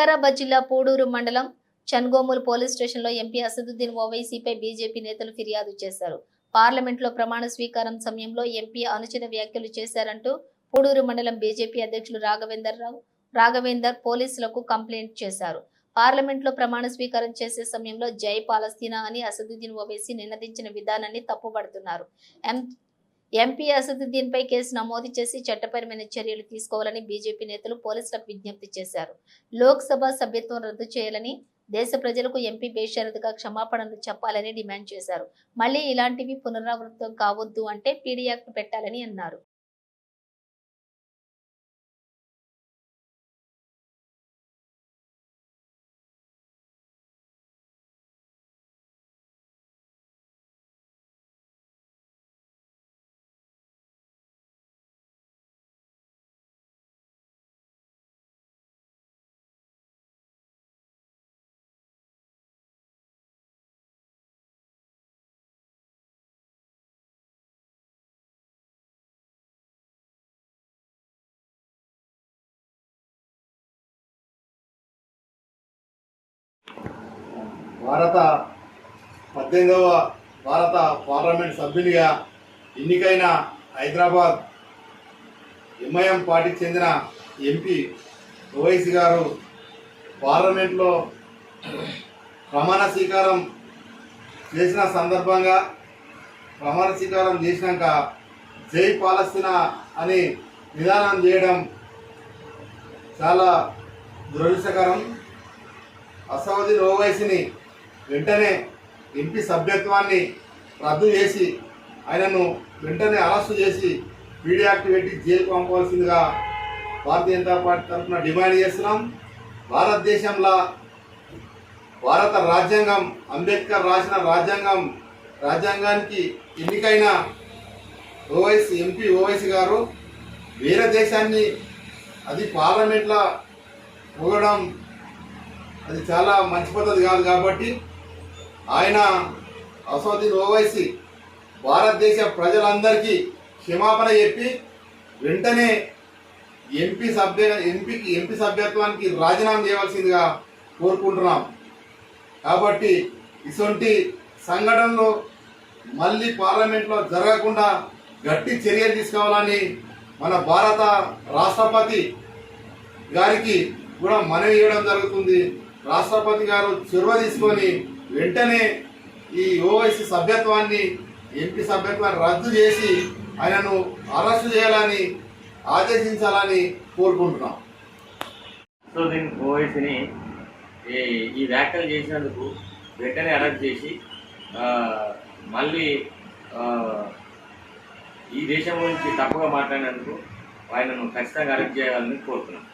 వికారాబాద్ జిల్లా పూడూరు మండలం చన్గోమూరు పోలీస్ స్టేషన్లో ఎంపీ అసదుద్దీన్ ఓవైసీపై బీజేపీ నేతలు ఫిర్యాదు చేశారు. పార్లమెంట్లో ప్రమాణ స్వీకారం సమయంలో ఎంపీ అనుచిత వ్యాఖ్యలు చేశారంటూ పూడూరు మండలం బీజేపీ అధ్యక్షులు రాఘవేందర్ పోలీసులకు కంప్లైంట్ చేశారు. పార్లమెంట్లో ప్రమాణ స్వీకారం చేసే సమయంలో జై పాలస్తీనా అని అసదుద్దీన్ ఓవైసీ నినదించిన విధానాన్ని తప్పుపడుతున్నారు. ఎంపీ అసదుద్దీన్ పై కేసు నమోదు చేసి చట్టపరమైన చర్యలు తీసుకోవాలని బీజేపీ నేతలు పోలీసులకు విజ్ఞప్తి చేశారు. లోక్సభ సభ్యత్వం రద్దు చేయాలని, దేశ ప్రజలకు ఎంపీ బేషరతుగా క్షమాపణలు చెప్పాలని డిమాండ్ చేశారు. మళ్లీ ఇలాంటివి పునరావృతం కావద్దు అంటే పీడీ యాక్ట్ పెట్టాలని అన్నారు. భారత 18వ భారత పార్లమెంట్ సభ్యునిగా ఎన్నికైన హైదరాబాద్ ఎంఐఎం పార్టీకి చెందిన ఎంపీ ఓవైసీ గారు పార్లమెంట్లో ప్రమాణ స్వీకారం చేసిన సందర్భంగా ప్రమాణ స్వీకారం చేసినాక జై పాలస్తీనా అని నిదానం చేయడం చాలా దురదృష్టకరం. అసదుద్దీన్ ఓవైసీని వెంటనే ఎంపీ సభ్యత్వాన్ని రద్దు చేసి ఆయనను వెంటనే అరెస్టు చేసి పీడీ యాక్ట్ పెట్టి జైలు పంపవలసిందిగా భారతీయ జనతా పార్టీ తరఫున డిమాండ్ చేస్తున్నాం. భారతదేశంలో భారత రాజ్యాంగం, అంబేద్కర్ రాసిన రాజ్యాంగానికి ఎన్నికైన ఎంపీ ఓవైసీ గారు వేరే దేశాన్ని అది పార్లమెంట్లో పోగడం అది చాలా మంచి పద్ధతి కాదు. కాబట్టి ఆయన అసదుద్దీన్ ఓవైసీ భారతదేశ ప్రజలందరికీ క్షమాపణ చెప్పి వెంటనే ఎంపీ సభ్యత్వానికి రాజీనామా చేయవలసిందిగా కోరుకుంటున్నాం. కాబట్టి ఇటువంటి సంఘటనలు మళ్ళీ పార్లమెంట్లో జరగకుండా గట్టి చర్యలు తీసుకోవాలని మన భారత రాష్ట్రపతి గారికి కూడా మనవి చేయడం జరుగుతుంది. రాష్ట్రపతి గారు చొరవ తీసుకొని వెంటనే ఈ ఓవైసీ సభ్యత్వాన్ని, ఎంపీ సభ్యత్వాన్ని రద్దు చేసి ఆయనను అరెస్టు చేయాలని ఆదేశించాలని కోరుకుంటున్నాం. అసదుద్దీన్ ఓవైసీని ఈ వ్యాఖ్యలు చేసినందుకు వెంటనే అరెస్ట్ చేసి మళ్ళీ ఈ దేశం గురించి తప్పుగా మాట్లాడినందుకు ఆయనను ఖచ్చితంగా అరెస్ట్ చేయాలని కోరుతున్నాం.